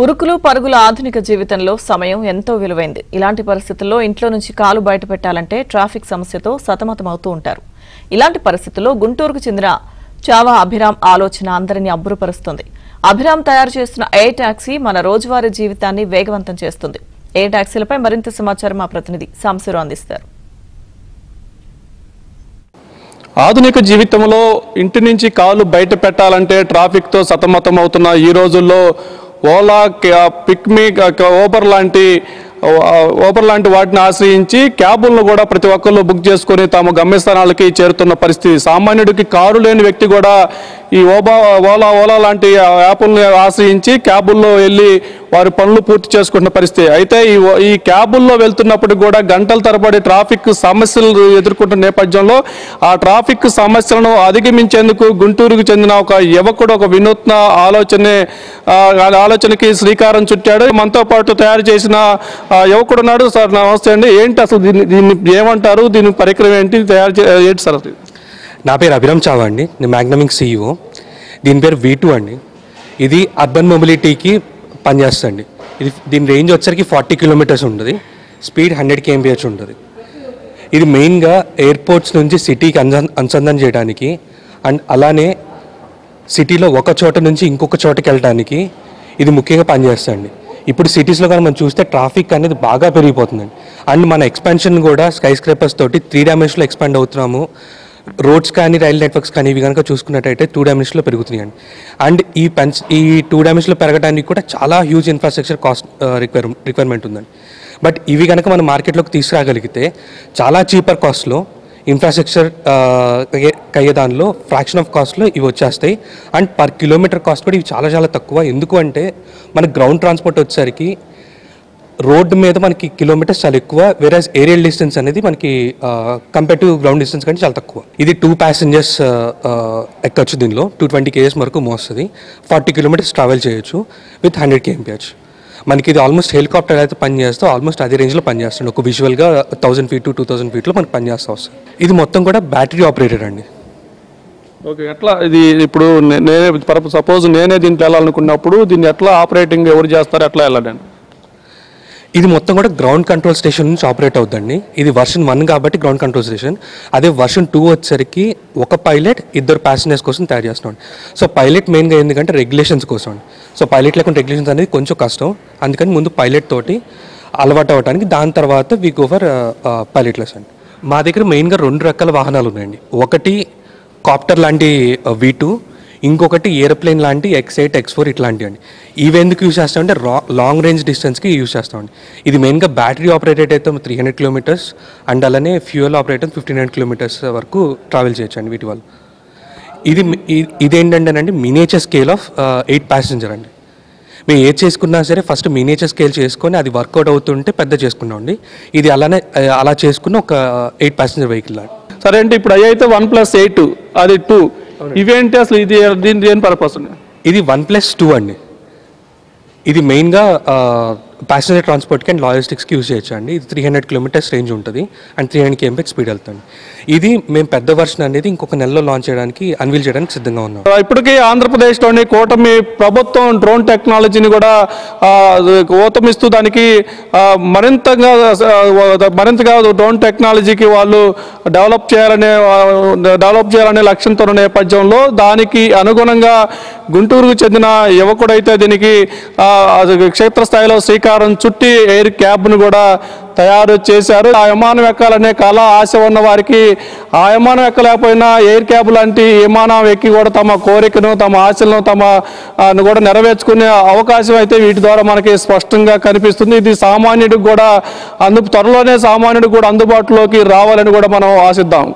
ఉరుకులు పరుగుల ఆధునిక జీవితంలో సమయం ఎంతో విలువైంది. ఇలాంటి పరిస్థితుల్లో ఇంట్లో నుంచి కాలు బయట పెట్టాలంటే ట్రాఫిక్ సమస్యతో సతమతమవుతూ ఉంటారు. ఇలాంటి పరిస్థితుల్లో గుంటూరుకు చెందిన చావా అభిరామ్ ఆలోచన అందరినీ అబ్బురపరుస్తుంది. అభిరామ్ తయారు చేస్తున్న ఎయిర్ టాక్సీ మన రోజువారీ జీవితాన్ని వేగవంతం చేస్తుంది. ఎయిర్ టాక్సీలపై మరింత సమాచారం మా ప్రతినిధి సాంశీరావు అందిస్తారు. ఆధునిక జీవితంలో ఇంటి నుంచి కాలు బయట పెట్టాలంటే ట్రాఫిక్తో సతమతమవుతున్న ఈ రోజుల్లో ఓలా, పిక్మీ, ఓబర్ లాంటి వాటిని ఆశ్రయించి క్యాబులను కూడా ప్రతి ఒక్కళ్ళు బుక్ చేసుకుని తమ గమ్యస్థానాలకి చేరుతున్న పరిస్థితి. సామాన్యుడికి కారు లేని వ్యక్తి కూడా ఈ ఓలా లాంటి యాప్లను ఆశ్రయించి క్యాబుల్లో వెళ్ళి వారి పనులు పూర్తి చేసుకున్న పరిస్థితి. అయితే ఈ క్యాబుల్లో వెళ్తున్నప్పుడు కూడా గంటల తరబడి ట్రాఫిక్ సమస్యలు ఎదుర్కొంటున్న నేపథ్యంలో ఆ ట్రాఫిక్ సమస్యలను అధిగమించేందుకు గుంటూరుకు చెందిన ఒక యువకుడు ఒక వినూత్న ఆలోచనకి శ్రీకారం చుట్టాడు. మనతో పాటు తయారు చేసిన యువకుడు ఉన్నాడు. సార్ నమస్తే అండి. ఏంటి అసలు దీన్ని ఏమంటారు, దీని పరికరం ఏంటి, ఏంటి సార్? నా పేరు అభిరామ్ చావా అండి. నేను మ్యాగ్నమింగ్ CEO. దీని పేరు V2 అండి. ఇది అర్బన్ మొబిలిటీకి పనిచేస్తుంది. దీని రేంజ్ వచ్చరికి 40 కిలోమీటర్స్ ఉంటుంది. స్పీడ్ 100 kmph ఉంటుంది. ఇది మెయిన్గా ఎయిర్పోర్ట్స్ నుంచి సిటీకి అనుసంధానం చేయడానికి అండ్ అలానే సిటీలో ఒక చోట నుంచి ఇంకొక చోటకి వెళ్ళడానికి ఇది ముఖ్యంగా పనిచేస్తుంది. ఇప్పుడు సిటీస్లో కానీ మనం చూస్తే ట్రాఫిక్ అనేది బాగా పెరిగిపోతుందండి. అండ్ మన ఎక్స్పాన్షన్ కూడా స్కై స్క్రేపర్స్ తోటి 3 డైమెన్షన్లో ఎక్స్పాండ్ అవుతున్నాము. రోడ్స్ కానీ రైల్ నెట్వర్క్స్ కానీ ఇవి కనుక చూసుకున్నట్టయితే 2 డైమెన్షన్లో పెరుగుతున్నాయండి. అండ్ ఈ 2 డైమెన్షన్లో పెరగడానికి కూడా చాలా హ్యూజ్ ఇన్ఫ్రాస్ట్రక్చర్ కాస్ట్ రిక్వైర్మెంట్ ఉందండి. బట్ ఇవి కనుక మనం మార్కెట్లోకి తీసుకురాగలిగితే చాలా చీపర్ కాస్ట్లో ఇన్ఫ్రాస్ట్రక్చర్ అయ్యే దానిలో ఫ్రాక్షన్ ఆఫ్ కాస్ట్లో ఇవి వచ్చేస్తాయి. అండ్ పర్ కిలోమీటర్ కాస్ట్ కూడా ఇవి చాలా చాలా తక్కువ. ఎందుకు అంటే మనకి గ్రౌండ్ ట్రాన్స్పోర్ట్ వచ్చేసరికి రోడ్డు మీద మనకి కిలోమీటర్స్ చాలా ఎక్కువ, వేరేస్ ఏరియల్ డిస్టెన్స్ అనేది మనకి కంపేర్ టు గ్రౌండ్ డిస్టెన్స్ కంటే చాలా తక్కువ. ఇది 2 passengers ఎక్కచ్చు. దీనిలో 220 kgs వరకు మోస్తుంది. 40 కిలోమీటర్స్ ట్రావెల్ చేయొచ్చు విత్ 100 kmph. మనకి ఇది ఆల్మోస్ట్ హెలికాప్టర్ అయితే పనిచేస్తూ ఆల్మోస్ట్ అదే రేంజ్లో పనిచేస్తుంది. ఒక విజువల్గా 1000 feet to 2000 feetలో మనకి పనిచేస్తూ వస్తుంది. ఇది మొత్తం కూడా బ్యాటరీ ఆపరేటెడ్ అండి. ఓకే, ఎట్లా ఇది ఇప్పుడు సపోజ్ నేనే దీంట్లో వెళ్ళాలనుకున్నప్పుడు దీన్ని ఎట్లా ఆపరేటింగ్ ఎవరు చేస్తారు, ఎట్లా వెళ్ళాలండి? ఇది మొత్తం కూడా గ్రౌండ్ కంట్రోల్ స్టేషన్ నుంచి ఆపరేట్ అవుతుందండి. ఇది version 1 కాబట్టి గ్రౌండ్ కంట్రోల్ స్టేషన్. అదే version 2 వచ్చేసరికి ఒక పైలట్ 2 passengers కోసం తయారు చేస్తున్నాం. సో పైలట్ మెయిన్గా ఎందుకంటే రెగ్యులేషన్స్ కోసం అండి. సో పైలట్ లేకుండా రెగ్యులేషన్స్ అనేది కొంచెం కష్టం. అందుకని ముందు పైలట్ తోటి అలవాటు అవ్వడానికి, దాని తర్వాత వీ గో ఫర్ పైలట్లెస్ అండి. మా దగ్గర మెయిన్గా 2 రకాల వాహనాలు ఉన్నాయండి. ఒకటి కాప్టర్ లాంటి V2, ఇంకొకటి ఏరోప్లేన్ లాంటి X8, X4 ఇట్లాంటివి అండి. ఇవి ఎందుకు యూజ్ చేస్తామంటే లాంగ్ రేంజ్ డిస్టెన్స్కి యూజ్ చేస్తామండి. ఇది మెయిన్గా బ్యాటరీ ఆపరేటెడ్ అయితే 300 kilometers అండ్ అలానే ఫ్యూయల్ ఆపరేటర్ 1500 kilometers వరకు ట్రావెల్ చేయొచ్చు అండి వీటి వల్ల. ఇదేంటంటేనండి మినియేచర్ స్కేల్ ఆఫ్ 8 passengers అండి. మేము ఏది చేసుకున్నా సరే ఫస్ట్ మినియేచర్ స్కేల్ చేసుకొని అది వర్కౌట్ అవుతుంటే పెద్ద చేసుకున్నాం అండి. ఇది అలా చేసుకున్న ఒక 8 passenger వెహికల్ అండి. సరే అంటే ఇప్పుడు అయితే 1+8 అది 2, ఇవేంటి అసలు? ఇది దేని పర్పస్? ఇది 1+2 అండి. ఇది మెయిన్గా ప్యాసింజర్ ట్రాన్స్పోర్ట్కి అండ్ లాజిస్టిక్స్కి యూజ్ చేయొచ్చు అండి. ఇది 300 kilometers రేంజ్ ఉంటుంది అండ్ 300 kmph స్పీడ్ వెళ్తుంది. ఇది మేము పెద్ద వర్షన్ అనేది ఇంకొక నెలలో లాంచ్ చేయడానికి అన్వీల్ చేయడానికి సిద్ధంగా ఉన్నాం. ఇప్పటికీ ఆంధ్రప్రదేశ్లోని కూటమి ప్రభుత్వం డ్రోన్ టెక్నాలజీని కూడా ఊతమిస్తూ దానికి మరింతగా డ్రోన్ టెక్నాలజీకి వాళ్ళు డెవలప్ చేయాలనే లక్ష్యంతో ఉన్న నేపథ్యంలో దానికి అనుగుణంగా గుంటూరుకు చెందిన యువకుడైతే దీనికి క్షేత్రస్థాయిలో శ్రీకారం చుట్టి ఎయిర్ క్యాబ్ను కూడా తయారు చేశారు. ఆ విమానం ఎక్కాలనే కళ, ఆశ ఉన్న వారికి ఆ విమానం ఎక్కలేకపోయినా ఎయిర్ క్యాబ్ లాంటి విమానం ఎక్కి కూడా తమ కోరికను, తమ ఆశలను కూడా నెరవేర్చుకునే అవకాశం అయితే వీటి ద్వారా మనకి స్పష్టంగా కనిపిస్తుంది. ఇది సామాన్యుడికి కూడా త్వరలోనే సామాన్యుడికి కూడా అందుబాటులోకి రావాలని కూడా మనం ఆశిద్దాం.